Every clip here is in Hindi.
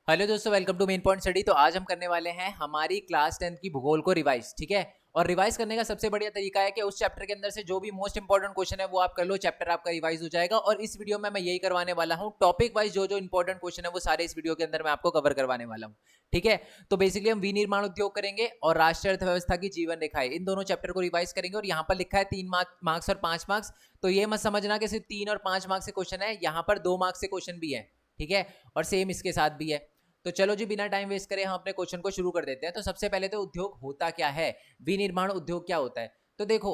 हेलो दोस्तों, welcome to main point study. तो आज हम करने वाले हैं हमारी क्लास 10th की भूगोल को रिवाइज। ठीक है, और रिवाइज करने का सबसे बढ़िया तरीका है कि उस चैप्टर के अंदर से जो भी मोस्ट इंपॉर्टेंट क्वेश्चन है वो आप कर लो, चैप्टर आपका रिवाइज हो जाएगा। और इस वीडियो में मैं यही करवाने वाला हूं, टॉपिक वाइज जो जो इंपॉर्टेंट क्वेश्चन है वो सारे इस वीडियो के अंदर मैं आपको कवर करवाने वाला हूं। ठीक है, तो बेसिकली हम विनिर्माण उद्योग करेंगे और राष्ट्रीय अर्थव्यवस्था की जीवन रेखाएं, इन दोनों चैप्टर को रिवाइज करेंगे। और यहाँ पर लिखा है 3 मार्क्स और 5 मार्क्स, तो ये मत समझना कि सिर्फ 3 और 5 मार्क्स से क्वेश्चन है, यहाँ पर 2 मार्क्स से क्वेश्चन भी है। ठीक है, और सेम इसके साथ भी है। तो चलो जी, बिना टाइम वेस्ट करे हम अपने क्वेश्चन को शुरू कर देते हैं। तो सबसे पहले तो उद्योग होता क्या है, विनिर्माण उद्योग क्या होता है। तो देखो,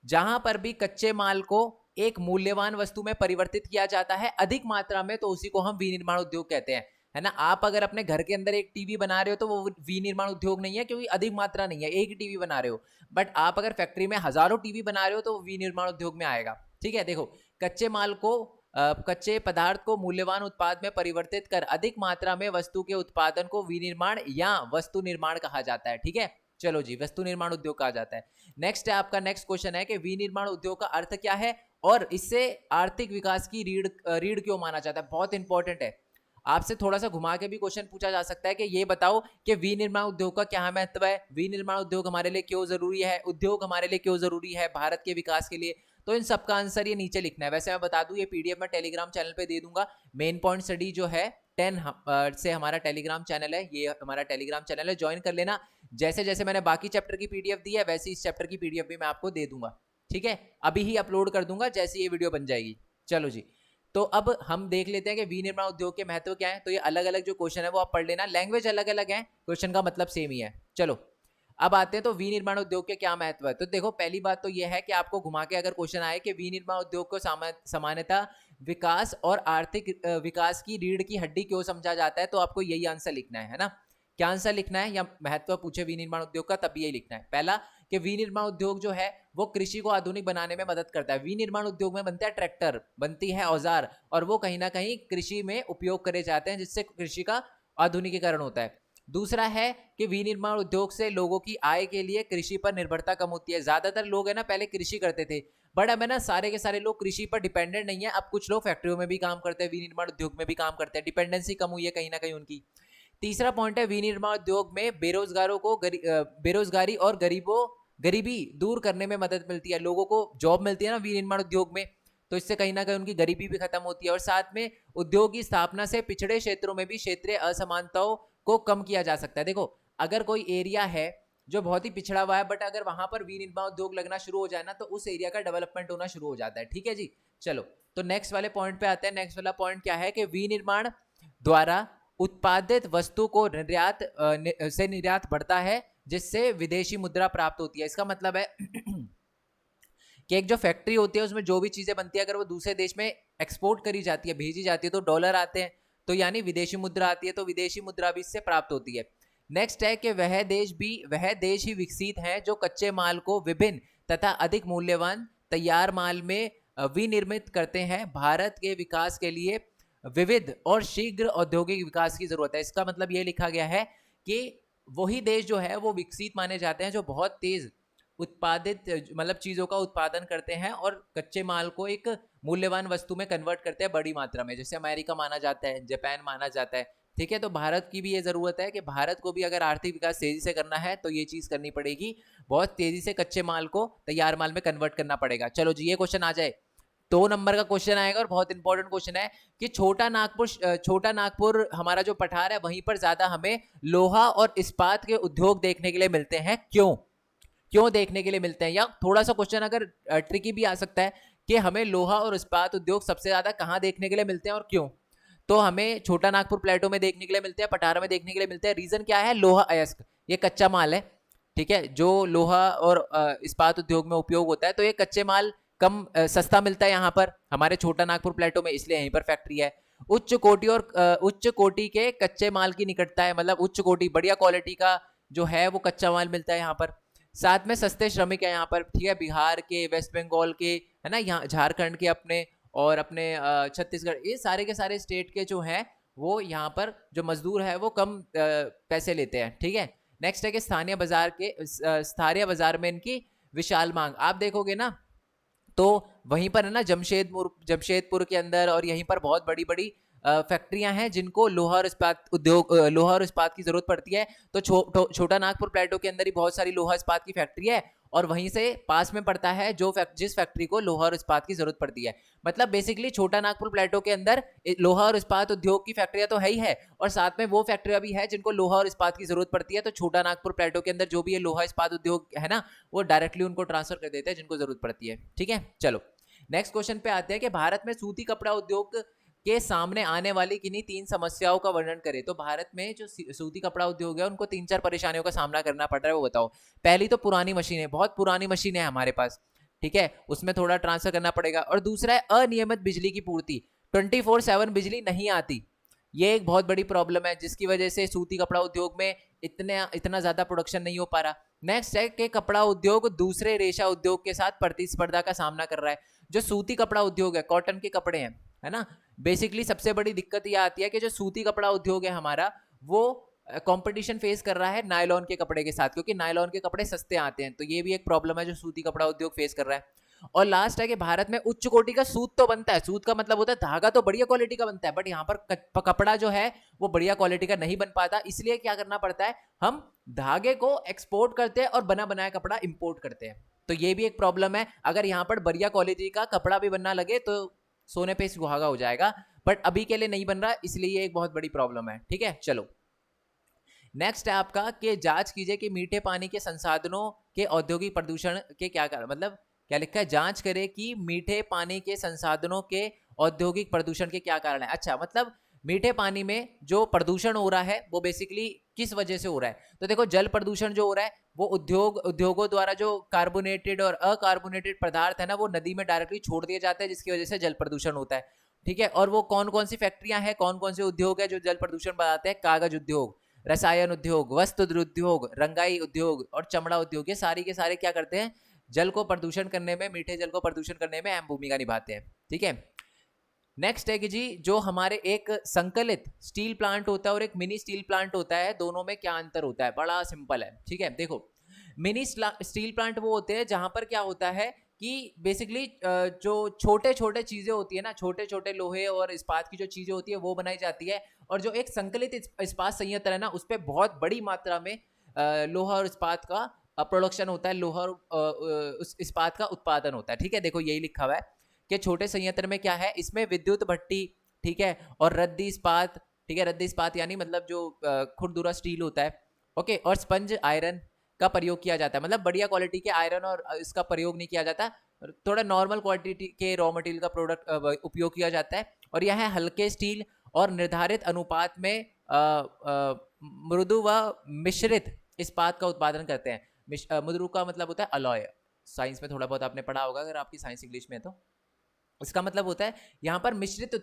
जहां पर भी कच्चे माल को एक मूल्यवान वस्तु में परिवर्तित किया जाता है अधिक मात्रा में, तो उसी को हम विनिर्माण उद्योग कहते हैं। है ना, आप अगर अपने घर के अंदर एक टीवी बना रहे हो तो वो विनिर्माण उद्योग नहीं है, क्योंकि अधिक मात्रा नहीं है, एक ही टीवी बना रहे हो। बट आप अगर फैक्ट्री में हजारों टीवी बना रहे हो तो विनिर्माण उद्योग में आएगा। ठीक है, देखो, कच्चे माल को कच्चे पदार्थ को मूल्यवान उत्पाद में परिवर्तित कर अधिक मात्रा में वस्तु के उत्पादन को विनिर्माण या वस्तु निर्माण कहा जाता है। ठीक है, चलो जी, वस्तु निर्माण उद्योग कहा जाता है। नेक्स्ट है आपका नेक्स्ट क्वेश्चन है कि विनिर्माण उद्योग का अर्थ क्या है और इससे आर्थिक विकास की रीढ़ क्यों माना जाता है। बहुत इंपॉर्टेंट है, आपसे थोड़ा सा घुमा के भी क्वेश्चन पूछा जा सकता है कि ये बताओ कि विनिर्माण उद्योग का क्या महत्व है, विनिर्माण उद्योग हमारे लिए क्यों जरूरी है, उद्योग हमारे लिए क्यों जरूरी है भारत के विकास के लिए। तो इन सबका आंसर ये नीचे लिखना है। वैसे मैं बता दूं, ये पीडीएफ मैं टेलीग्राम चैनल पे दे दूंगा। मेन पॉइंट स्टडी जो है 10 से हमारा टेलीग्राम चैनल है, ये हमारा टेलीग्राम चैनल है, ज्वाइन कर लेना। जैसे जैसे मैंने बाकी चैप्टर की पीडीएफ दी है वैसे इस चैप्टर की पीडीएफ भी मैं आपको दे दूंगा। ठीक है, अभी ही अपलोड कर दूंगा जैसे ये वीडियो बन जाएगी। चलो जी, तो अब हम देख लेते हैं कि विनिर्माण उद्योग के महत्व क्या है। तो ये अलग अलग जो क्वेश्चन है वो आप पढ़ लेना, लैंग्वेज अलग अलग है, क्वेश्चन का मतलब सेम ही है। चलो, अब आते हैं तो विनिर्माण उद्योग के क्या महत्व है। तो देखो, पहली बात तो यह है कि आपको घुमा के अगर क्वेश्चन आए कि विनिर्माण उद्योग को सामान्यतः विकास और आर्थिक विकास की रीढ़ की हड्डी क्यों समझा जाता है, तो आपको यही आंसर लिखना है ना। क्या आंसर लिखना है, या महत्व पूछे विनिर्माण उद्योग का तब यही लिखना है। पहला, कि विनिर्माण उद्योग जो है वो कृषि को आधुनिक बनाने में मदद करता है। विनिर्माण उद्योग में बनता है ट्रैक्टर, बनती है औजार, और वो कहीं ना कहीं कृषि में उपयोग करे जाते हैं, जिससे कृषि का आधुनिकीकरण होता है। दूसरा है कि विनिर्माण उद्योग से लोगों की आय के लिए कृषि पर निर्भरता कम होती है। ज्यादातर लोग है ना पहले कृषि करते थे, बट अब है ना सारे के सारे लोग कृषि पर डिपेंडेंट नहीं है। अब कुछ लोग फैक्ट्रियों में भी काम करते हैं, विनिर्माण उद्योग में भी काम करते हैं, डिपेंडेंसी कम हुई है कहीं ना कहीं उनकी। तीसरा पॉइंट है, विनिर्माण उद्योग में बेरोजगारों को बेरोजगारी और गरीबी दूर करने में मदद मिलती है। लोगों को जॉब मिलती है ना विनिर्माण उद्योग में, तो इससे कहीं ना कहीं उनकी गरीबी भी खत्म होती है। और साथ में उद्योग की स्थापना से पिछड़े क्षेत्रों में भी क्षेत्रीय असमानताओं को कम किया जा सकता है। देखो, अगर कोई एरिया है जो बहुत ही पिछड़ा हुआ है, बट अगर वहां पर विनिर्माण उद्योग लगना शुरू हो जाए ना, तो उस एरिया का डेवलपमेंट होना शुरू हो जाता है। ठीक है जी, चलो, तो नेक्स्ट वाले पॉइंट पे आते हैं। नेक्स्ट वाला पॉइंट क्या है कि विनिर्माण द्वारा उत्पादित वस्तु को निर्यात बढ़ता है, जिससे विदेशी मुद्रा प्राप्त होती है। इसका मतलब है कि एक जो फैक्ट्री होती है उसमें जो भी चीजें बनती है, अगर वो दूसरे देश में एक्सपोर्ट करी जाती है, भेजी जाती है, तो डॉलर आते हैं, तो यानी विदेशी मुद्रा आती है, तो विदेशी मुद्रा भी इससे प्राप्त होती है। नेक्स्ट है कि वह देश ही विकसित है जो कच्चे माल को विभिन्न तथा अधिक मूल्यवान तैयार माल में विनिर्मित करते हैं। भारत के विकास के लिए विविध और शीघ्र औद्योगिक विकास की जरूरत है। इसका मतलब ये लिखा गया है कि वही देश जो है वो विकसित माने जाते हैं जो बहुत तेज उत्पादित मतलब चीजों का उत्पादन करते हैं और कच्चे माल को एक मूल्यवान वस्तु में कन्वर्ट करते हैं बड़ी मात्रा में, जैसे अमेरिका माना जाता है, जापान माना जाता है। ठीक है, तो भारत की भी ये जरूरत है कि भारत को भी अगर आर्थिक विकास तेजी से करना है तो ये चीज करनी पड़ेगी, बहुत तेजी से कच्चे माल को तैयार माल में कन्वर्ट करना पड़ेगा। चलो जी, ये क्वेश्चन आ जाए, 2 नंबर का क्वेश्चन आएगा और बहुत इंपॉर्टेंट क्वेश्चन है कि छोटा नागपुर हमारा जो पठार है वहीं पर ज्यादा हमें लोहा और इस्पात के उद्योग देखने के लिए मिलते हैं। क्यों क्यों देखने के लिए मिलते हैं, या थोड़ा सा क्वेश्चन अगर ट्रिकी भी आ सकता है कि हमें लोहा और इस्पात उद्योग सबसे ज्यादा कहां देखने के लिए मिलते हैं और क्यों। तो हमें छोटा नागपुर प्लेटो में देखने के लिए मिलते हैं, पठार में देखने के लिए मिलते हैं। रीजन क्या है, लोहा अयस्क, ये कच्चा माल है। ठीक है, जो लोहा और इस्पात उद्योग में उपयोग होता है, तो ये कच्चे माल कम सस्ता मिलता है यहाँ पर हमारे छोटा नागपुर प्लेटो में, इसलिए यहीं पर फैक्ट्री है। उच्च कोटि के कच्चे माल की निकटता है, मतलब उच्च कोटि बढ़िया क्वालिटी का जो है वो कच्चा माल मिलता है यहाँ पर। साथ में सस्ते श्रमिक है यहाँ पर। ठीक है, बिहार के, वेस्ट बंगाल के, है ना, यहाँ झारखंड के अपने, और अपने छत्तीसगढ़, ये सारे के सारे स्टेट के जो है वो यहाँ पर जो मजदूर है वो कम पैसे लेते हैं। ठीक है, नेक्स्ट है कि स्थानीय बाजार में इनकी विशाल मांग। आप देखोगे ना तो वहीं पर है ना जमशेदपुर के अंदर और यहीं पर बहुत बड़ी बड़ी फैक्ट्रियां हैं जिनको लोहा और इस्पात उद्योग लोहा और इस्पात की जरूरत पड़ती है। तो छोटा नागपुर प्लेटो के अंदर ही बहुत सारी लोहा इस्पात की फैक्ट्री है और वहीं से पास में पड़ता है जिस फैक्ट्री को लोहा और इस्पात की जरूरत पड़ती है। मतलब बेसिकली छोटा नागपुर प्लेटो के अंदर लोहा और इस्पात उद्योग की फैक्ट्रियां तो है ही है और साथ में वो फैक्ट्रियां भी है जिनको लोहा और इस्पात की जरूरत पड़ती है। तो छोटा नागपुर प्लेटो के अंदर जो भी ये लोहा इस्पात उद्योग है ना, वो डायरेक्टली उनको ट्रांसफर कर देते हैं जिनको जरूरत पड़ती है। ठीक है, चलो नेक्स्ट क्वेश्चन पे आते हैं कि भारत में सूती कपड़ा उद्योग के सामने आने वाली किन्हीं 3 समस्याओं का वर्णन करें। तो भारत में जो सूती कपड़ा उद्योग है उनको 3-4 परेशानियों का सामना करना पड़ रहा है, वो बताओ। पहली तो पुरानी मशीनें, बहुत पुरानी मशीनें है हमारे पास, ठीक है, उसमें थोड़ा ट्रांसफर करना पड़ेगा। और दूसरा है अनियमित बिजली की पूर्ति, 24/7 बिजली नहीं आती, ये एक बहुत बड़ी प्रॉब्लम है जिसकी वजह से सूती कपड़ा उद्योग में इतना ज्यादा प्रोडक्शन नहीं हो पा रहा। नेक्स्ट है कि कपड़ा उद्योग दूसरे रेशा उद्योग के साथ प्रतिस्पर्धा का सामना कर रहा है। जो सूती कपड़ा उद्योग है, कॉटन के कपड़े हैं, है ना, बेसिकली सबसे बड़ी दिक्कत ये आती है कि जो सूती कपड़ा उद्योग है हमारा, वो कंपटीशन फेस कर रहा है नायलॉन के कपड़े के साथ, क्योंकि नायलॉन के कपड़े सस्ते आते हैं। तो ये भी एक प्रॉब्लम है जो सूती कपड़ा उद्योग फेस कर रहा है। और लास्ट है कि भारत में उच्च कोटि का सूत तो बनता है, सूत का मतलब होता है धागा तो बढ़िया क्वालिटी का बनता है, बट यहाँ पर कपड़ा जो है वो बढ़िया क्वालिटी का नहीं बन पाता। इसलिए क्या करना पड़ता है, हम धागे को एक्सपोर्ट करते हैं और बना बनाया कपड़ा इंपोर्ट करते हैं। तो ये भी एक प्रॉब्लम है। अगर यहाँ पर बढ़िया क्वालिटी का कपड़ा भी बनना लगे तो सोने पे सुहागा हो जाएगा, बट अभी के लिए नहीं बन रहा, इसलिए ये एक बहुत बड़ी प्रॉब्लम है। ठीक है, चलो नेक्स्ट है आपका कि जांच कीजिए कि मीठे पानी के संसाधनों के औद्योगिक प्रदूषण के क्या कारण, मतलब क्या लिखा है, जांच करें कि मीठे पानी के संसाधनों के औद्योगिक प्रदूषण के क्या कारण है। अच्छा, मतलब मीठे पानी में जो प्रदूषण हो रहा है वो बेसिकली किस वजह से हो रहा है। तो देखो, जल प्रदूषण जो हो रहा है वो उद्योगों द्वारा जो कार्बोनेटेड और अकार्बोनेटेड पदार्थ है ना, वो नदी में डायरेक्टली छोड़ दिए जाते हैं, जिसकी वजह से जल प्रदूषण होता है। ठीक है, और वो कौन कौन सी फैक्ट्रियां हैं, कौन कौन से उद्योग है जो जल प्रदूषण बनाते हैं, कागज उद्योग, रसायन उद्योग, वस्त्र उद्योग, रंगाई उद्योग और चमड़ा उद्योग, ये सारी के सारे क्या करते हैं, जल को प्रदूषण करने में, मीठे जल को प्रदूषण करने में अहम भूमिका निभाते हैं। ठीक है, नेक्स्ट है कि जी जो हमारे एक संकलित स्टील प्लांट होता है और एक मिनी स्टील प्लांट होता है, दोनों में क्या अंतर होता है। बड़ा सिंपल है, ठीक है। देखो, मिनी स्टील प्लांट वो होते हैं जहां पर क्या होता है कि बेसिकली जो छोटे छोटे चीजें होती है ना, छोटे छोटे लोहे और इस्पात की जो चीजें होती है वो बनाई जाती है, और जो एक संकलित इस्पात संयंत्र है ना, उस पर बहुत बड़ी मात्रा में लोहा और इस्पात का प्रोडक्शन होता है, लोहा और उस इस्पात का उत्पादन होता है। ठीक है, देखो यही लिखा हुआ है कि छोटे संयंत्र में क्या है, इसमें विद्युत भट्टी, ठीक है, और रद्दी इस्पात, ठीक है, रद्दी इस्पात यानी मतलब जो खुरदुरा स्टील होता है, ओके, और स्पंज आयरन का प्रयोग किया जाता है। मतलब बढ़िया क्वालिटी के आयरन और इसका प्रयोग नहीं किया जाता, थोड़ा नॉर्मल क्वालिटी के रॉ मटेरियल का प्रोडक्ट उपयोग किया जाता है। और यह हल्के स्टील और निर्धारित अनुपात में मृदु व मिश्रित इस्पात का उत्पादन करते हैं। मृदु का मतलब होता है अलॉय, साइंस में थोड़ा बहुत आपने पढ़ा होगा अगर आपकी साइंस इंग्लिश में है तो। इसका मतलब होता है यहाँ पर मिश्रित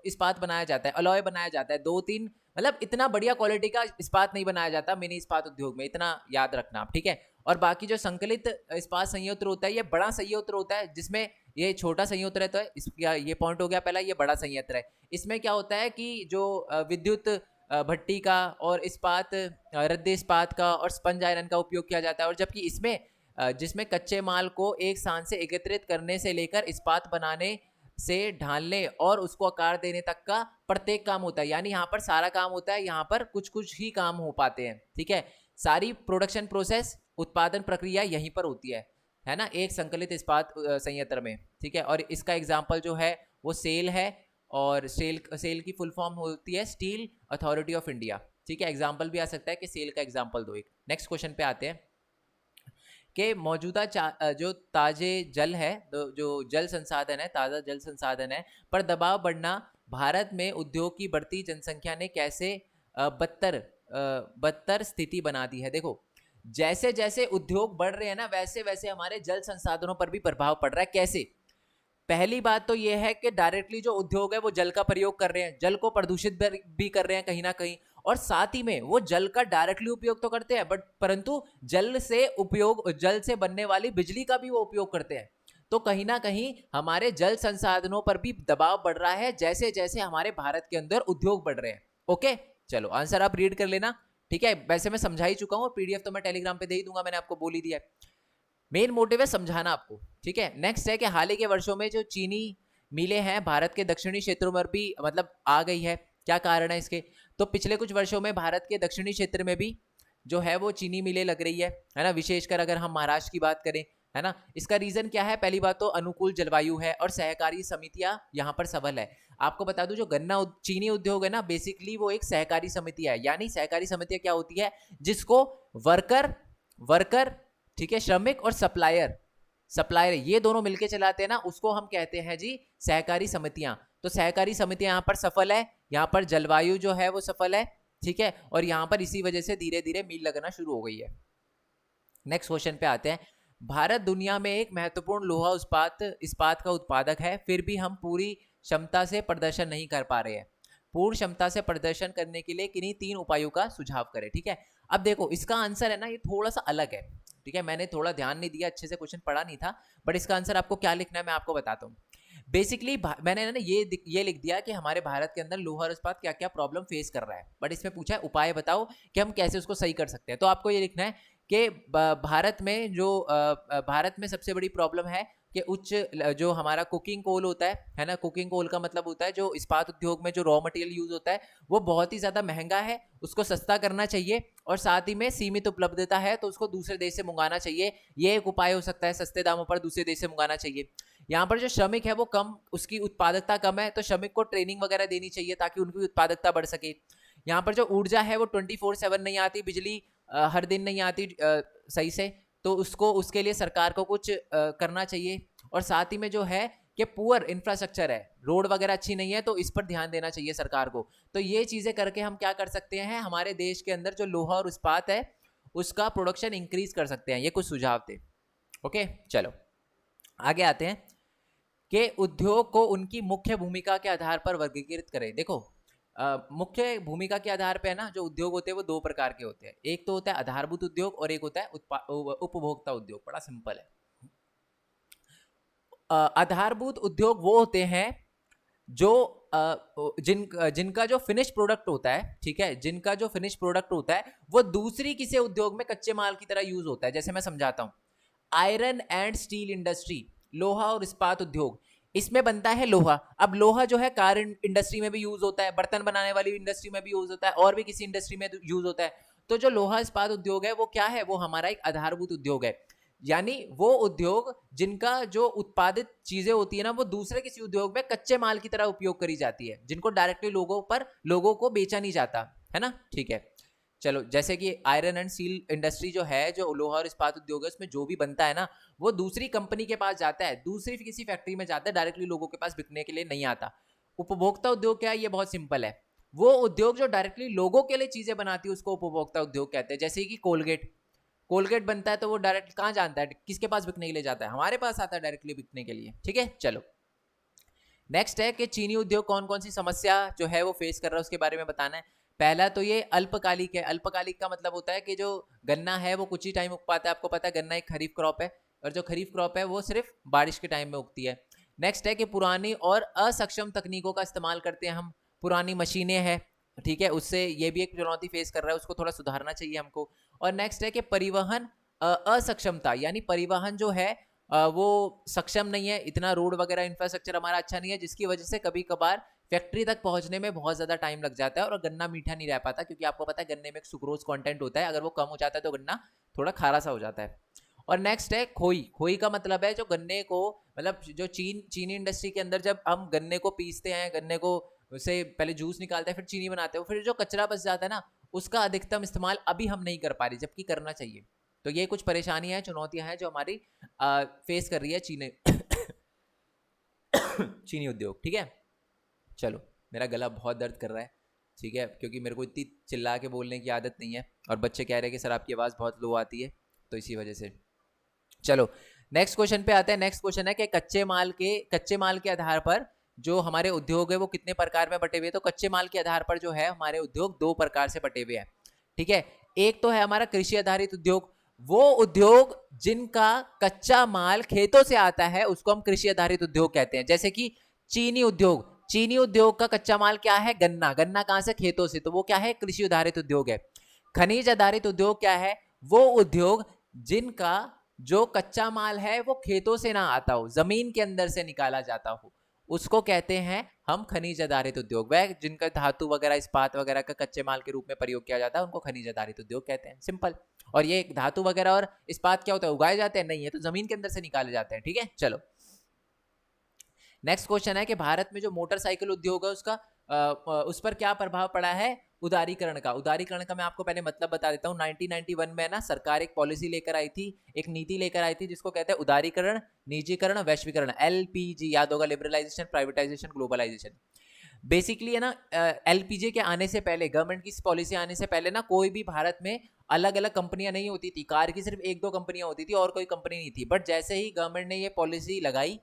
इस्पात बनाया जाता है, अलॉय बनाया जाता है, 2-3, मतलब इतना बढ़िया क्वालिटी का इस्पात नहीं बनाया जाता मिनी इस्पात उद्योग में, इतना याद रखना आप। ठीक है, और बाकी जो संकलित इस्पात संयंत्र होता है, ये बड़ा संयंत्र होता है, जिसमें ये छोटा संयंत्र है तो इसका ये पॉइंट हो गया पहला, ये बड़ा संयंत्र है। इसमें क्या होता है कि जो विद्युत भट्टी का और इस्पात, रद्दी इस्पात का और स्पंज आयरन का उपयोग किया जाता है। और जबकि इसमें जिसमें कच्चे माल को एक स्थान से एकत्रित करने से लेकर इस्पात बनाने से ढालने और उसको आकार देने तक का प्रत्येक काम होता है, यानी यहाँ पर सारा काम होता है, यहाँ पर कुछ कुछ ही काम हो पाते हैं। ठीक है, सारी प्रोडक्शन प्रोसेस, उत्पादन प्रक्रिया यहीं पर होती है ना, एक संकलित इस्पात संयंत्र में। ठीक है, और इसका एग्जाम्पल जो है वो सेल है, और सेल की फुल फॉर्म होती है स्टील अथॉरिटी ऑफ इंडिया। ठीक है, एग्जाम्पल भी आ सकता है कि सेल का एग्जाम्पल दो एक। नेक्स्ट क्वेश्चन पे आते हैं कि मौजूदा जो ताजे जल है, जो जल संसाधन है, ताज़ा जल संसाधन है, पर दबाव बढ़ना भारत में उद्योग की बढ़ती जनसंख्या ने कैसे बदतर स्थिति बना दी है। देखो, जैसे जैसे उद्योग बढ़ रहे हैं ना, वैसे वैसे हमारे जल संसाधनों पर भी प्रभाव पड़ रहा है। कैसे? पहली बात तो यह है कि डायरेक्टली जो उद्योग है वो जल का प्रयोग कर रहे हैं, जल को प्रदूषित भी कर रहे हैं कहीं ना कहीं, और साथ ही में वो जल का डायरेक्टली उपयोग तो करते हैं, बट परंतु जल से बनने वाली बिजली का भी वो उपयोग करते हैं। तो कहीं ना कहीं हमारे जल संसाधनों पर भी दबाव बढ़ रहा है, जैसे जैसे हमारे भारत के अंदर उद्योग बढ़ रहे हैं। ओके, चलो आंसर आप रीड कर लेना। ठीक है, वैसे मैं समझा ही चुका हूँ, पीडीएफ तो मैं टेलीग्राम पे दे ही दूंगा, मैंने आपको बोल ही दिया है। मेन मोटिव है समझाना आपको। ठीक है, नेक्स्ट है कि हाल ही के वर्षों में जो चीनी मिलें हैं भारत के दक्षिणी क्षेत्रों में भी मतलब आ गई है। क्या कारण है इसके? तो पिछले कुछ वर्षों में भारत के दक्षिणी क्षेत्र में भी जो है वो चीनी मिलें लग रही है ना, विशेषकर अगर हम महाराष्ट्र की बात करें, है ना। इसका रीजन क्या है? पहली बात तो अनुकूल जलवायु है और सहकारी समितियां यहाँ पर सबल है। आपको बता दूं जो चीनी उद्योग है ना, बेसिकली वो एक सहकारी समिति है। यानी सहकारी समितियां क्या होती है? जिसको वर्कर वर्कर ठीक है, श्रमिक और सप्लायर सप्लायर ये दोनों मिलके चलाते हैं ना, उसको हम कहते हैं जी सहकारी समितियां। तो सहकारी समितियां यहाँ पर सफल है, यहाँ पर जलवायु जो है वो सफल है, ठीक है, और यहाँ पर इसी वजह से धीरे धीरे मील लगना शुरू हो गई है। नेक्स्ट क्वेश्चन पे आते हैं। भारत दुनिया में एक महत्वपूर्ण लोहा इस्पात का उत्पादक है, फिर भी हम पूरी क्षमता से प्रदर्शन नहीं कर पा रहे हैं। पूर्ण क्षमता से प्रदर्शन करने के लिए किन्हीं 3 उपायों का सुझाव करें। ठीक है, अब देखो इसका आंसर है ना, ये थोड़ा सा अलग है। ठीक है, मैंने थोड़ा ध्यान नहीं दिया, अच्छे से क्वेश्चन पढ़ा नहीं था, बट इसका आंसर आपको क्या लिखना है मैं आपको बताता हूँ। बेसिकली मैंने ना ये लिख दिया कि हमारे भारत के अंदर लोहा और इस्पात क्या क्या प्रॉब्लम फेस कर रहा है, बट इसमें पूछा है उपाय बताओ कि हम कैसे उसको सही कर सकते हैं। तो आपको ये लिखना है कि भारत में सबसे बड़ी प्रॉब्लम है कि जो हमारा कुकिंग कोल होता है ना, कुकिंग कोल का मतलब होता है जो इस्पात उद्योग में जो रॉ मटेरियल यूज होता है वो बहुत ही ज़्यादा महंगा है, उसको सस्ता करना चाहिए, और साथ ही में सीमित उपलब्धता है तो उसको दूसरे देश से मंगाना चाहिए। ये एक उपाय हो सकता है, सस्ते दामों पर दूसरे देश से मंगाना चाहिए। यहाँ पर जो श्रमिक है वो कम, उसकी उत्पादकता कम है, तो श्रमिक को ट्रेनिंग वगैरह देनी चाहिए ताकि उनकी उत्पादकता बढ़ सके। यहाँ पर जो ऊर्जा है वो 24/7 नहीं आती, बिजली हर दिन नहीं आती सही से, तो उसके लिए सरकार को कुछ करना चाहिए। और साथ ही में जो है कि पुअर इंफ्रास्ट्रक्चर है, रोड वगैरह अच्छी नहीं है, तो इस पर ध्यान देना चाहिए सरकार को। तो ये चीजें करके हम क्या कर सकते हैं, हमारे देश के अंदर जो लोहा और इस्पात है उसका प्रोडक्शन इंक्रीज कर सकते हैं। ये कुछ सुझाव थे। ओके, चलो आगे आते हैं कि उद्योग को उनकी मुख्य भूमिका के आधार पर वर्गीकृत करें। देखो मुख्य भूमिका के आधार पे है ना, जो उद्योग होते हैं वो 2 प्रकार के होते हैं। एक तो होता है आधारभूत उद्योग और एक होता है उपभोक्ता उद्योग। बड़ा सिंपल है। आधारभूत उद्योग वो होते हैं जो जिनका जो फिनिश प्रोडक्ट होता है, ठीक है, जिनका जो फिनिश प्रोडक्ट होता है वो दूसरी किसी उद्योग में कच्चे माल की तरह यूज होता है। जैसे मैं समझाता हूं, आयरन एंड स्टील इंडस्ट्री, लोहा और इस्पात उद्योग, इसमें बनता है लोहा। अब लोहा जो है कार इंडस्ट्री में भी यूज होता है, बर्तन बनाने वाली इंडस्ट्री में भी यूज होता है, और भी किसी इंडस्ट्री में यूज होता है। तो जो लोहा इस्पात उद्योग है वो क्या है, वो हमारा एक आधारभूत उद्योग है। यानी वो उद्योग जिनका जो उत्पादित चीजें होती है ना वो दूसरे किसी उद्योग में कच्चे माल की तरह उपयोग करी जाती है, जिनको डायरेक्टली लोगों को बेचा नहीं जाता है ना। ठीक है, चलो जैसे कि आयरन एंड स्टील इंडस्ट्री जो है, जो लोहा और इस्पात उद्योग है, उसमें जो भी बनता है ना वो दूसरी कंपनी के पास जाता है, दूसरी किसी फैक्ट्री में जाता है, डायरेक्टली लोगों के पास बिकने के लिए नहीं आता। उपभोक्ता उद्योग क्या है, ये बहुत सिंपल है, वो उद्योग जो डायरेक्टली लोगों के लिए चीजें बनाती है उसको उपभोक्ता उद्योग कहते हैं। जैसे कि कोलगेट बनता है तो वो डायरेक्ट कहाँ जानता है, किसके पास बिकने के लिए जाता है, हमारे पास आता है डायरेक्टली बिकने के लिए। ठीक है, चलो नेक्स्ट है कि चीनी उद्योग कौन कौन सी समस्या जो है वो फेस कर रहा है उसके बारे में बताना है। पहला तो ये अल्पकालिक है। अल्पकालिक का मतलब होता है कि जो गन्ना है वो कुछ ही टाइम उग पाता है। आपको पता है गन्ना एक खरीफ क्रॉप है, और जो खरीफ क्रॉप है वो सिर्फ बारिश के टाइम में उगती है। नेक्स्ट है कि पुरानी और असक्षम तकनीकों का इस्तेमाल करते हैं हम, पुरानी मशीनें हैं, ठीक है, उससे ये भी एक चुनौती फेस कर रहा है, उसको थोड़ा सुधारना चाहिए हमको। और नेक्स्ट है कि परिवहन असक्षमता, यानी परिवहन जो है वो सक्षम नहीं है, इतना रोड वगैरह इंफ्रास्ट्रक्चर हमारा अच्छा नहीं है, जिसकी वजह से कभी कभार फैक्ट्री तक पहुंचने में बहुत ज़्यादा टाइम लग जाता है और गन्ना मीठा नहीं रह पाता, क्योंकि आपको पता है गन्ने में एक सुक्रोज कंटेंट होता है, अगर वो कम हो जाता है तो गन्ना थोड़ा खारा सा हो जाता है। और नेक्स्ट है खोई का मतलब है जो गन्ने को, मतलब जो चीनी इंडस्ट्री के अंदर जब हम गन्ने को पीसते हैं, गन्ने को से पहले जूस निकालते हैं, फिर चीनी बनाते हैं, फिर जो कचरा बच जाता है ना उसका अधिकतम इस्तेमाल अभी हम नहीं कर पा रहे, जबकि करना चाहिए। तो ये कुछ परेशानियां हैं, चुनौतियां हैं जो हमारी फेस कर रही है चीनी उद्योग। ठीक है, चलो मेरा गला बहुत दर्द कर रहा है, ठीक है, क्योंकि मेरे को इतनी चिल्ला के बोलने की आदत नहीं है, और बच्चे कह रहे हैं कि सर आपकी आवाज़ बहुत लो आती है, तो इसी वजह से। चलो नेक्स्ट क्वेश्चन पे आते हैं। नेक्स्ट क्वेश्चन है कि कच्चे माल के आधार पर जो हमारे उद्योग है वो कितने प्रकार में बटे हुए हैं। तो कच्चे माल के आधार पर जो है हमारे उद्योग 2 प्रकार से बटे हुए हैं। ठीक है, एक तो है हमारा कृषि आधारित उद्योग, वो उद्योग जिनका कच्चा माल खेतों से आता है उसको हम कृषि आधारित उद्योग कहते हैं। जैसे कि चीनी उद्योग का कच्चा माल क्या है, गन्ना कहां से, खेतों से, तो वो क्या है, कृषि आधारित उद्योग है। खनिज आधारित उद्योग क्या है, वो उद्योग जिनका जो कच्चा माल है वो खेतों से ना आता हो, जमीन के अंदर से निकाला जाता हो, उसको कहते हैं हम खनिज आधारित उद्योग। वह जिनका धातु वगैरह इस्पात वगैरह का कच्चे माल के रूप में प्रयोग किया जाता है उनको खनिज आधारित उद्योग कहते हैं, सिंपल। और ये धातु वगैरह और इस्पात क्या होता है, उगाए जाते हैं? नहीं, है तो जमीन के अंदर से निकाले जाते हैं, ठीक है। चलो नेक्स्ट क्वेश्चन है कि भारत में जो मोटरसाइकिल उद्योग है उसका उस पर क्या प्रभाव पड़ा है उदारीकरण का। उदारीकरण का मैं आपको पहले मतलब बता देता हूँ। 1991 में ना सरकार एक पॉलिसी लेकर आई थी, एक नीति लेकर आई थी जिसको कहते हैं उदारीकरण, निजीकरण, वैश्वीकरण, LPG, याद होगा, लिबरलाइजेशन, प्राइवेटाइजेशन, ग्लोबलाइजेशन। बेसिकली है ना, LPG के आने से पहले, गवर्नमेंट की इस पॉलिसी आने से पहले ना, कोई भी भारत में अलग अलग कंपनियां नहीं होती थी। कार की सिर्फ एक दो कंपनियां होती थी और कोई कंपनी नहीं थी। बट जैसे ही गवर्नमेंट ने ये पॉलिसी लगाई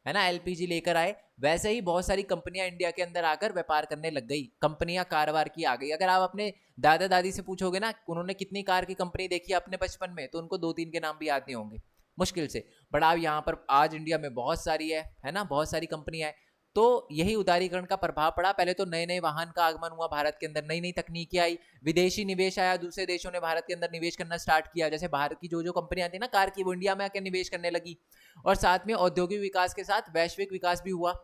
है ना, LPG लेकर आए, वैसे ही बहुत सारी कंपनियां इंडिया के अंदर आकर व्यापार करने लग गई, कंपनियां कारोबार की आ गई। अगर आप अपने दादा दादी से पूछोगे ना उन्होंने कितनी कार की कंपनी देखी अपने बचपन में, तो उनको 2-3 के नाम भी याद नहीं होंगे, मुश्किल से। बट आप यहाँ पर आज इंडिया में बहुत सारी है ना, बहुत सारी कंपनियां है। तो यही उदारीकरण का प्रभाव पड़ा। पहले तो नए नए वाहन का आगमन हुआ भारत के अंदर, नई नई तकनीकी आई, विदेशी निवेश आया, दूसरे देशों ने भारत के अंदर निवेश करना स्टार्ट किया। जैसे भारत की जो कंपनियां थी ना कार की, वो इंडिया में आकर निवेश करने लगी। और साथ में औद्योगिक विकास के साथ वैश्विक विकास भी हुआ।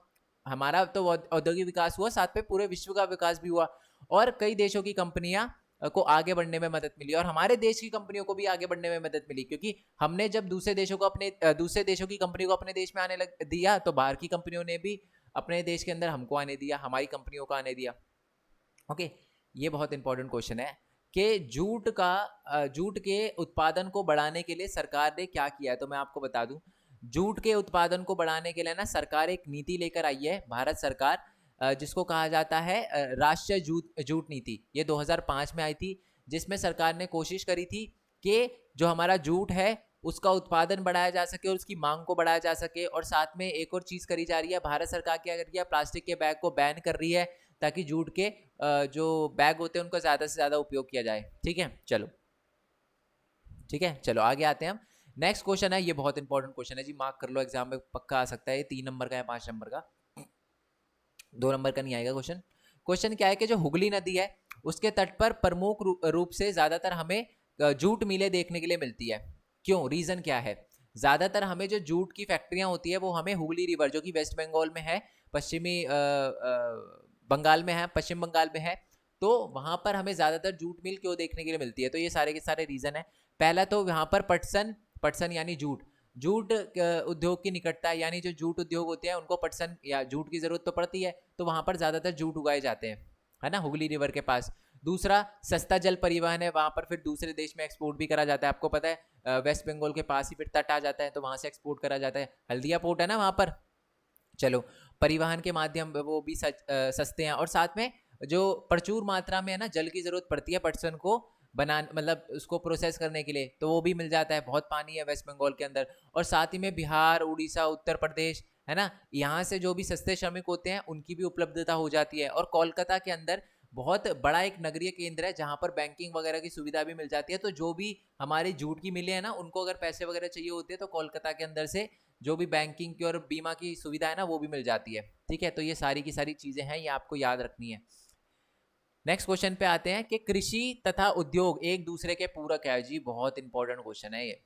हमारा तो औद्योगिक विकास हुआ, साथ में पूरे विश्व का विकास भी हुआ और कई देशों की कंपनियां को आगे बढ़ने में मदद मिली और हमारे देश की कंपनियों को भी आगे बढ़ने में मदद मिली, क्योंकि हमने जब दूसरे देशों की कंपनी को अपने देश में आने लग दिया तो बाहर की कंपनियों ने भी अपने देश के अंदर हमको आने दिया, हमारी कंपनियों को आने दिया। ओके, ये बहुत इंपॉर्टेंट क्वेश्चन है कि जूट के उत्पादन को बढ़ाने के लिए सरकार ने क्या किया है। तो मैं आपको बता दूं, जूट के उत्पादन को बढ़ाने के लिए ना सरकार एक नीति लेकर आई है, भारत सरकार, जिसको कहा जाता है राष्ट्रीय जूट नीति। ये 2005 में आई थी, जिसमें सरकार ने कोशिश करी थी कि जो हमारा जूट है उसका उत्पादन बढ़ाया जा सके और उसकी मांग को बढ़ाया जा सके। और साथ में एक और चीज़ करी जा रही है, भारत सरकार क्या कर रही है, प्लास्टिक के बैग को बैन कर रही है ताकि जूट के जो बैग होते हैं उनका ज़्यादा से ज़्यादा उपयोग किया जाए। ठीक है, चलो ठीक है, चलो आगे आते हैं हम। नेक्स्ट क्वेश्चन है, ये बहुत इंपॉर्टेंट क्वेश्चन है जी, मार्क कर लो, एग्जाम में पक्का आ सकता है। ये 3 नंबर का या 5 नंबर का, 2 नंबर का नहीं आएगा क्वेश्चन। क्वेश्चन क्या है कि जो हुगली नदी है उसके तट पर प्रमुख रूप से ज्यादातर हमें जूट मिलें देखने के लिए मिलती है। क्यों, रीजन क्या है? ज्यादातर हमें जो जूट की फैक्ट्रियां होती है वो हमें हुगली रिवर, जो कि वेस्ट बंगाल में है, पश्चिमी बंगाल में है, पश्चिम बंगाल में है, तो वहां पर हमें ज्यादातर जूट मिल क्यों देखने के लिए मिलती है। तो ये सारे के सारे रीजन है। पहला तो यहाँ पर पटसन यानी जूट उद्योग की निकटता है, यानी जो जूट उद्योग होते हैं उनको पटसन या जूट की जरूरत तो पड़ती है, तो वहां पर ज्यादातर जूट उगाए जाते हैं, है ना, हुगली रिवर के पास। दूसरा, सस्ता जल परिवहन है, वहां पर फिर दूसरे देश में एक्सपोर्ट भी करा जाता है। आपको पता है वेस्ट बंगाल के पास ही फिर तट आ जाता है, तो वहां से एक्सपोर्ट करा जाता है। हल्दिया पोर्ट है ना वहां पर। चलो, परिवहन के माध्यम वो भी सस्ते हैं। और साथ में जो प्रचुर मात्रा में है ना जल की जरूरत पड़ती है पटसन को मतलब उसको प्रोसेस करने के लिए, तो वो भी मिल जाता है। बहुत पानी है वेस्ट बंगाल के अंदर। और साथ ही में बिहार, उड़ीसा, उत्तर प्रदेश, है ना, यहाँ से जो भी सस्ते श्रमिक होते हैं उनकी भी उपलब्धता हो जाती है। और कोलकाता के अंदर बहुत बड़ा एक नगरीय केंद्र है जहाँ पर बैंकिंग वगैरह की सुविधा भी मिल जाती है। तो जो भी हमारी जूट की मिलें है ना, उनको अगर पैसे वगैरह चाहिए होते हैं तो कोलकाता के अंदर से जो भी बैंकिंग की और बीमा की सुविधा है ना वो भी मिल जाती है। ठीक है, तो ये सारी की सारी चीजें हैं, ये आपको याद रखनी है। नेक्स्ट क्वेश्चन पे आते हैं कि कृषि तथा उद्योग एक दूसरे के पूरक है जी, बहुत इंपॉर्टेंट क्वेश्चन है ये।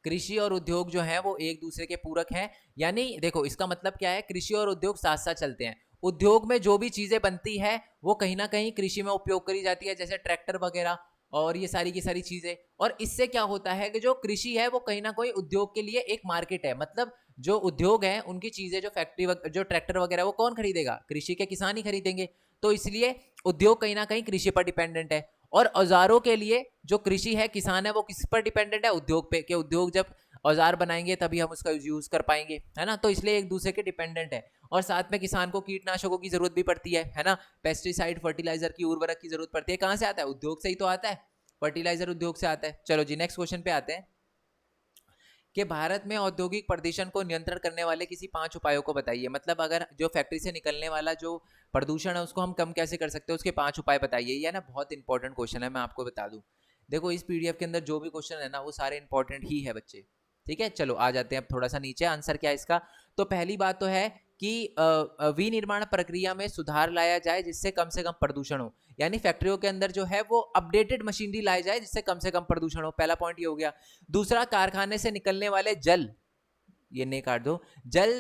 कृषि और उद्योग जो है वो एक दूसरे के पूरक हैं, यानी देखो इसका मतलब क्या है, कृषि और उद्योग साथ साथ चलते हैं। उद्योग में जो भी चीजें बनती है वो कहीं ना कहीं कृषि में उपयोग करी जाती है, जैसे ट्रैक्टर वगैरह और ये सारी की सारी चीजें। और इससे क्या होता है कि जो कृषि है वो कहीं ना कहीं उद्योग के लिए एक मार्केट है। मतलब जो उद्योग है उनकी चीजें, जो फैक्ट्री जो ट्रैक्टर वगैरह, वो कौन खरीदेगा? कृषि के किसान ही खरीदेंगे। तो इसलिए उद्योग कहीं ना कहीं कृषि पर डिपेंडेंट है। और औजारों के लिए जो कृषि है, किसान है, वो किस पर डिपेंडेंट है? उद्योग पे, कि उद्योग जब औजार बनाएंगे तभी हम उसका यूज कर पाएंगे, है ना। तो इसलिए एक दूसरे के डिपेंडेंट है। और साथ में किसान को कीटनाशकों की जरूरत भी पड़ती है ना, पेस्टिसाइड, फर्टिलाइजर की, उर्वरक की जरूरत पड़ती है। कहाँ से आता है? उद्योग से ही तो आता है, फर्टिलाइजर उद्योग से आता है। चलो जी, नेक्स्ट क्वेश्चन पे आते हैं कि भारत में औद्योगिक प्रदूषण को नियंत्रण करने वाले किसी 5 उपायों को बताइए। मतलब अगर जो फैक्ट्री से निकलने वाला जो प्रदूषण है उसको हम कम कैसे कर सकते हैं, उसके 5 उपाय बताइए। ये ना बहुत इंपॉर्टेंट क्वेश्चन है, मैं आपको बता दूं। देखो इस पीडीएफ के अंदर जो भी क्वेश्चन है ना वो सारे इंपॉर्टेंट ही है बच्चे। ठीक है, चलो आ जाते हैं अब थोड़ा सा नीचे। आंसर क्या है इसका? तो पहली बात तो है कि विनिर्माण प्रक्रिया में सुधार लाया जाए जिससे कम से कम प्रदूषण हो, यानी फैक्ट्रियों के अंदर जो है वो अपडेटेड मशीनरी लाई जाए जिससे कम से कम प्रदूषण हो। पहला पॉइंट ये हो गया। दूसरा, कारखाने से निकलने वाले जल ये नहीं काट दो। जल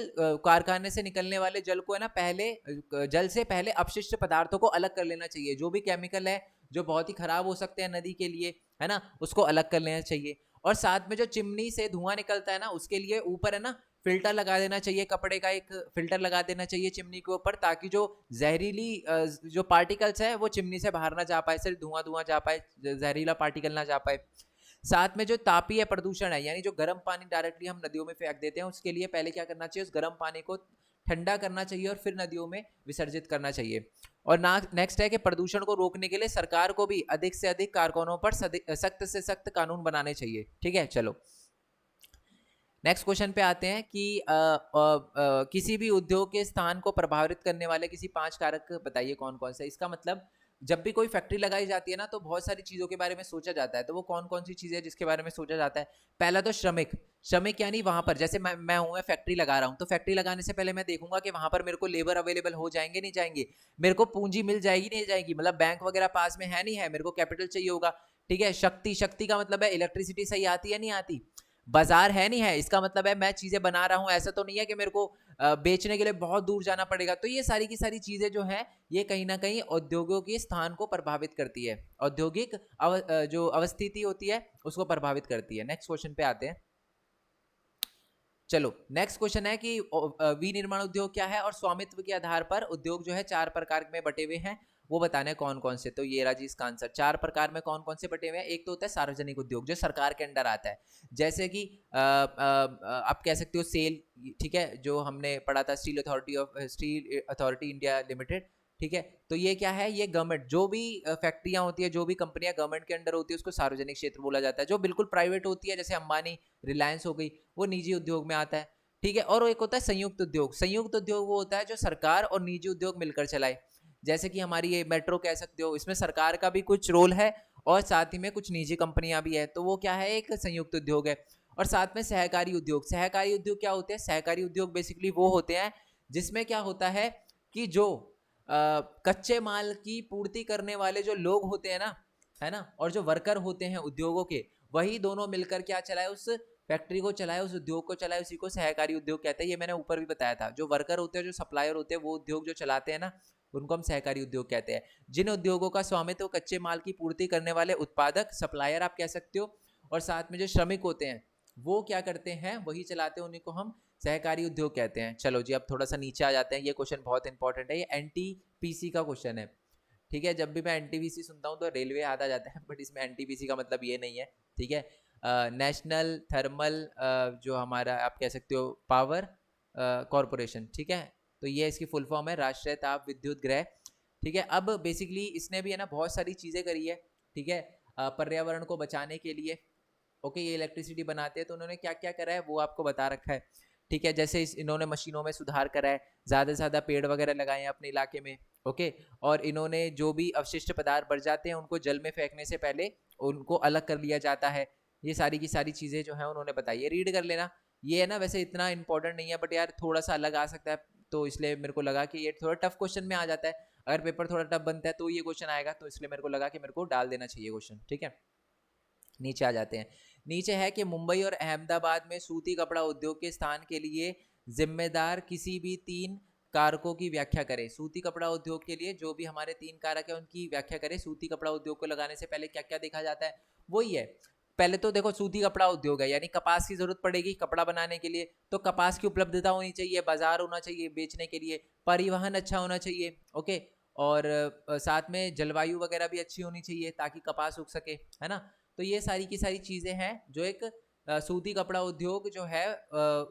कारखाने से निकलने वाले जल को है ना पहले जल से पहले अपशिष्ट पदार्थों को अलग कर लेना चाहिए। जो भी केमिकल है जो बहुत ही खराब हो सकते हैं नदी के लिए, है ना, उसको अलग कर लेना चाहिए। और साथ में जो चिमनी से धुआं निकलता है ना, उसके लिए ऊपर है ना फिल्टर लगा देना चाहिए, कपड़े का एक फिल्टर लगा देना चाहिए चिमनी के ऊपर, ताकि जो जहरीली जो पार्टिकल्स है वो चिमनी से बाहर ना जा पाए, सिर्फ धुआं जा पाए, जहरीला पार्टिकल ना जा पाए। साथ में जो तापीय प्रदूषण है, यानी जो गर्म पानी डायरेक्टली हम नदियों में फेंक देते हैं, उसके लिए पहले क्या करना चाहिए, उस गर्म पानी को ठंडा करना चाहिए और फिर नदियों में विसर्जित करना चाहिए। और नेक्स्ट है कि प्रदूषण को रोकने के लिए सरकार को भी अधिक से अधिक कारखानों पर सख्त से सख्त कानून बनाने चाहिए। ठीक है, चलो नेक्स्ट क्वेश्चन पे आते हैं कि किसी भी उद्योग के स्थान को प्रभावित करने वाले किसी 5 कारक बताइए कौन कौन से। इसका मतलब जब भी कोई फैक्ट्री लगाई जाती है ना, तो बहुत सारी चीज़ों के बारे में सोचा जाता है। तो वो कौन कौन सी चीज़ें जिसके बारे में सोचा जाता है? पहला तो श्रमिक। श्रमिक यानी वहाँ पर जैसे मैं हूँ, मैं फैक्ट्री लगा रहा हूँ, तो फैक्ट्री लगाने से पहले मैं देखूंगा कि वहाँ पर मेरे को लेबर अवेलेबल हो जाएंगे नहीं जाएंगे, मेरे को पूंजी मिल जाएगी नहीं जाएगी, मतलब बैंक वगैरह पास में है नहीं है, मेरे को कैपिटल चाहिए होगा। ठीक है, शक्ति, शक्ति का मतलब है इलेक्ट्रिसिटी सही आती है नहीं आती, बाजार है नहीं है, इसका मतलब है मैं चीजें बना रहा हूं, ऐसा तो नहीं है कि मेरे को बेचने के लिए बहुत दूर जाना पड़ेगा। तो ये सारी की सारी चीजें जो है ये कहीं ना कहीं उद्योगों के स्थान को प्रभावित करती है, औद्योगिक जो अवस्थिति होती है उसको प्रभावित करती है। नेक्स्ट क्वेश्चन पे आते हैं। चलो नेक्स्ट क्वेश्चन है कि विनिर्माण उद्योग क्या है और स्वामित्व के आधार पर उद्योग जो है 4 प्रकार में बटे हुए हैं, वो बताने कौन कौन से। तो ये रहा जी इसका आंसर। 4 प्रकार में कौन कौन से बटे हुए हैं? एक तो होता है सार्वजनिक उद्योग जो सरकार के अंडर आता है, जैसे कि आप कह सकते हो सेल, ठीक है, जो हमने पढ़ा था स्टील अथॉरिटी इंडिया लिमिटेड। ठीक है, तो ये क्या है, ये गवर्नमेंट, जो भी फैक्ट्रियां होती है, जो भी कंपनियां गवर्नमेंट के अंडर होती है उसको सार्वजनिक क्षेत्र बोला जाता है। जो बिल्कुल प्राइवेट होती है जैसे अंबानी, रिलायंस हो गई, वो निजी उद्योग में आता है। ठीक है, और एक होता है संयुक्त उद्योग। संयुक्त उद्योग वो होता है जो सरकार और निजी उद्योग मिलकर चलाए, जैसे कि हमारी ये मेट्रो कह सकते हो, इसमें सरकार का भी कुछ रोल है और साथ ही में कुछ निजी कंपनियां भी है, तो वो क्या है, एक संयुक्त उद्योग है। और साथ में सहकारी उद्योग। सहकारी उद्योग क्या होते हैं? सहकारी उद्योग बेसिकली वो होते हैं जिसमें क्या होता है कि जो कच्चे माल की पूर्ति करने वाले जो लोग होते हैं ना, है ना, और जो वर्कर होते हैं उद्योगों के, वही दोनों मिलकर क्या चलाए, उस फैक्ट्री को चलाए, उस उद्योग को चलाए, उसी को सहकारी उद्योग कहते हैं। ये मैंने ऊपर भी बताया था, जो वर्कर होते हैं, जो सप्लायर होते हैं, वो उद्योग जो चलाते हैं ना, उनको हम सहकारी उद्योग कहते हैं। जिन उद्योगों का स्वामित्व कच्चे माल की पूर्ति करने वाले उत्पादक, सप्लायर आप कह सकते हो, और साथ में जो श्रमिक होते हैं वो क्या करते हैं, वही चलाते हैं, उन्हीं को हम सहकारी उद्योग कहते हैं। चलो जी अब थोड़ा सा नीचे आ जाते हैं, ये क्वेश्चन बहुत इंपॉर्टेंट है, ये एनटीपीसी का क्वेश्चन है। ठीक है, जब भी मैं एनटीपीसी सुनता हूँ तो रेलवे याद आ जाता है, बट इसमें एनटीपीसी का मतलब ये नहीं है। ठीक है, नेशनल थर्मल जो हमारा आप कह सकते हो पावर कॉरपोरेशन। ठीक है, तो ये इसकी फुल फॉर्म है, राष्ट्रीय ताप विद्युत गृह। ठीक है, अब बेसिकली इसने भी है ना बहुत सारी चीज़ें करी है। ठीक है, पर्यावरण को बचाने के लिए, ओके, ये इलेक्ट्रिसिटी बनाते हैं, तो उन्होंने क्या क्या करा है वो आपको बता रखा है। ठीक है, जैसे इन्होंने मशीनों में सुधार करा है, ज़्यादा से ज़्यादा पेड़ वगैरह लगाए हैं अपने इलाके में। ओके, और इन्होंने जो भी अवशिष्ट पदार्थ बढ़ जाते हैं उनको जल में फेंकने से पहले उनको अलग कर लिया जाता है। ये सारी की सारी चीज़ें जो है उन्होंने बताई है, रीड कर लेना। ये है ना वैसे इतना इंपॉर्टेंट नहीं है, बट यार थोड़ा सा अलग आ सकता है, तो इसलिए मेरे को लगा कि ये थोड़ा टफ क्वेश्चन में आ जाता है। अगर पेपर थोड़ा टफ बनता है तो ये क्वेश्चन आएगा, तो इसलिए मेरे को लगा कि मेरे को डाल देना चाहिए क्वेश्चन। ठीक है, नीचे आ जाते हैं। नीचे है कि मुंबई और अहमदाबाद में सूती कपड़ा उद्योग के स्थान के लिए जिम्मेदार किसी भी 3 कारकों की व्याख्या करें। सूती कपड़ा उद्योग के लिए जो भी हमारे 3 कारक है उनकी व्याख्या करें। सूती कपड़ा उद्योग को लगाने से पहले क्या क्या देखा जाता है, वही है। पहले तो देखो सूती कपड़ा उद्योग है यानी कपास की जरूरत पड़ेगी कपड़ा बनाने के लिए, तो कपास की उपलब्धता होनी चाहिए, बाजार होना चाहिए बेचने के लिए, परिवहन अच्छा होना चाहिए। ओके, और साथ में जलवायु वगैरह भी अच्छी होनी चाहिए ताकि कपास उग सके, है ना। तो ये सारी की सारी चीज़ें हैं जो एक सूती कपड़ा उद्योग जो है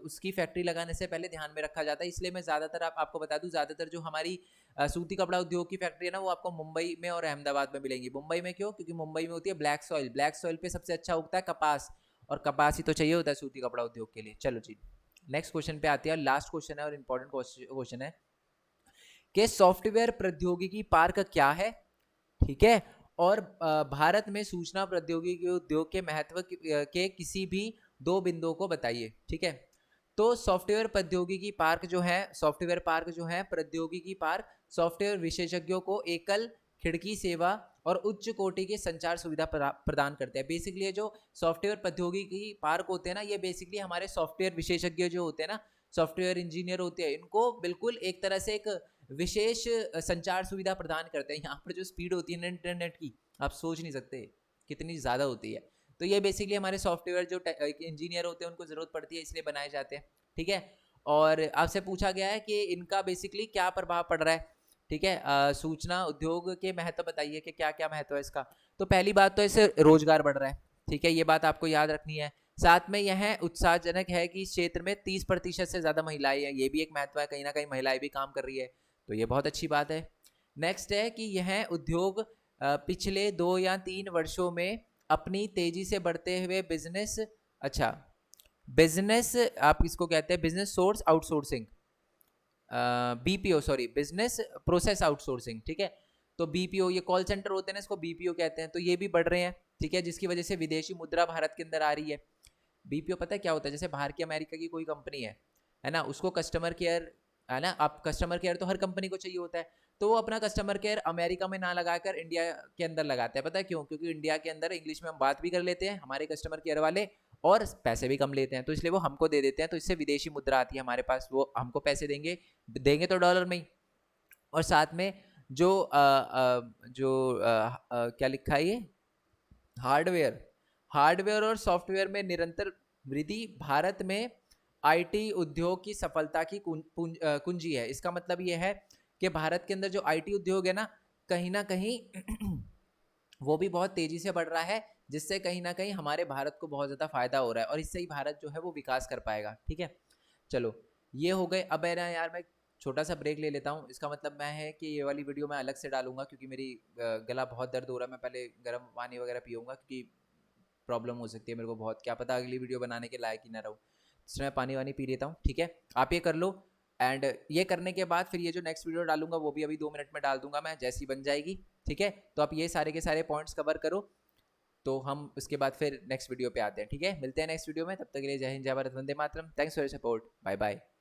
उसकी फैक्ट्री लगाने से पहले ध्यान में रखा जाता है। इसलिए मैं ज़्यादातर आपको बता दूं, ज़्यादातर जो हमारी सूती कपड़ा उद्योग की फैक्ट्री है ना, वो आपको मुंबई में और अहमदाबाद में मिलेंगी। मुंबई में क्यों? क्योंकि मुंबई में होती है ब्लैक सॉइल, ब्लैक सॉइल पे सबसे अच्छा उगता है कपास, और कपास ही तो चाहिए होता है सूती कपड़ा उद्योग के लिए। चलो जी नेक्स्ट क्वेश्चन पे आते हैं, लास्ट क्वेश्चन है और इंपॉर्टेंट क्वेश्चन है कि सॉफ्टवेयर प्रौद्योगिकी पार्क क्या है। ठीक है, और भारत में सूचना प्रौद्योगिकी उद्योग के महत्व के किसी भी 2 बिंदुओं को बताइए। ठीक है, तो सॉफ्टवेयर प्रौद्योगिकी पार्क जो है, सॉफ्टवेयर पार्क जो है प्रौद्योगिकी पार्क सॉफ्टवेयर विशेषज्ञों को एकल खिड़की सेवा और उच्च कोटि के संचार सुविधा प्रदान करते हैं। बेसिकली ये जो सॉफ्टवेयर प्रौद्योगिकी पार्क होते हैं ना, ये बेसिकली हमारे सॉफ्टवेयर विशेषज्ञ जो होते हैं ना, सॉफ्टवेयर इंजीनियर होते हैं, इनको बिल्कुल एक तरह से एक विशेष संचार सुविधा प्रदान करते हैं। यहाँ पर जो स्पीड होती है इंटरनेट की, आप सोच नहीं सकते कितनी ज़्यादा होती है। तो ये बेसिकली हमारे सॉफ्टवेयर जो इंजीनियर होते हैं उनको ज़रूरत पड़ती है, इसलिए बनाए जाते हैं। ठीक है, और आपसे पूछा गया है कि इनका बेसिकली क्या प्रभाव पड़ रहा है। ठीक है, सूचना उद्योग के महत्व बताइए कि क्या क्या महत्व है इसका। तो पहली बात तो इससे रोजगार बढ़ रहा है। ठीक है, ये बात आपको याद रखनी है। साथ में यह उत्साहजनक है कि इस क्षेत्र में 30% से ज़्यादा महिलाएं हैं, ये भी एक महत्व है, कहीं ना कहीं महिलाएं भी काम कर रही है, तो ये बहुत अच्छी बात है। नेक्स्ट है कि यह उद्योग पिछले 2 या 3 वर्षों में अपनी तेजी से बढ़ते हुए बिजनेस, अच्छा बिजनेस आप इसको कहते हैं business source outsourcing, BPO sorry business process outsourcing. ठीक है, तो बीपीओ ये कॉल सेंटर होते हैं ना, इसको बीपीओ कहते हैं, तो ये भी बढ़ रहे हैं। ठीक है, जिसकी वजह से विदेशी मुद्रा भारत के अंदर आ रही है। बीपीओ पता है क्या होता है, जैसे बाहर की अमेरिका की कोई कंपनी है ना, उसको कस्टमर केयर है ना, आप कस्टमर केयर तो हर कंपनी को चाहिए होता है, तो वो अपना कस्टमर केयर अमेरिका में ना लगाकर इंडिया के अंदर लगाते हैं। पता है क्यों? क्योंकि इंडिया के अंदर इंग्लिश में हम बात भी कर लेते हैं हमारे कस्टमर केयर वाले, और पैसे भी कम लेते हैं, तो इसलिए वो हमको दे देते हैं, तो इससे विदेशी मुद्रा आती है हमारे पास, वो हमको पैसे देंगे, देंगे तो डॉलर में ही। और साथ में जो क्या लिखा है ये, हार्डवेयर हार्डवेयर और सॉफ्टवेयर में निरंतर वृद्धि भारत में आईटी उद्योग की सफलता की कुंजी है। इसका मतलब ये है कि भारत के अंदर जो आईटी उद्योग है ना कहीं वो भी बहुत तेजी से बढ़ रहा है, जिससे कहीं ना कहीं हमारे भारत को बहुत ज़्यादा फायदा हो रहा है, और इससे ही भारत जो है वो विकास कर पाएगा। ठीक है, चलो ये हो गए। अब है ना यार, मैं छोटा सा ब्रेक ले लेता हूँ, इसका मतलब मैं है कि ये वाली वीडियो मैं अलग से डालूंगा, क्योंकि मेरी गला बहुत दर्द हो रहा है। मैं पहले गर्म पानी वगैरह पीऊँगा, क्योंकि प्रॉब्लम हो सकती है मेरे को बहुत, क्या पता अगली वीडियो बनाने के लायक ही ना रहूँ, इसलिए मैं पानी वानी पी लेता हूँ। ठीक है, आप ये कर लो, एंड ये करने के बाद फिर ये जो नेक्स्ट वीडियो डालूंगा वो भी अभी 2 मिनट में डाल दूंगा मैं, जैसी बन जाएगी। ठीक है, तो आप ये सारे के सारे पॉइंट्स कवर करो, तो हम उसके बाद फिर नेक्स्ट वीडियो पे आते हैं। ठीक है, मिलते हैं नेक्स्ट वीडियो में, तब तक के लिए जय हिंद, जय भारत, वंदे मातरम। Thanks for your support, bye bye.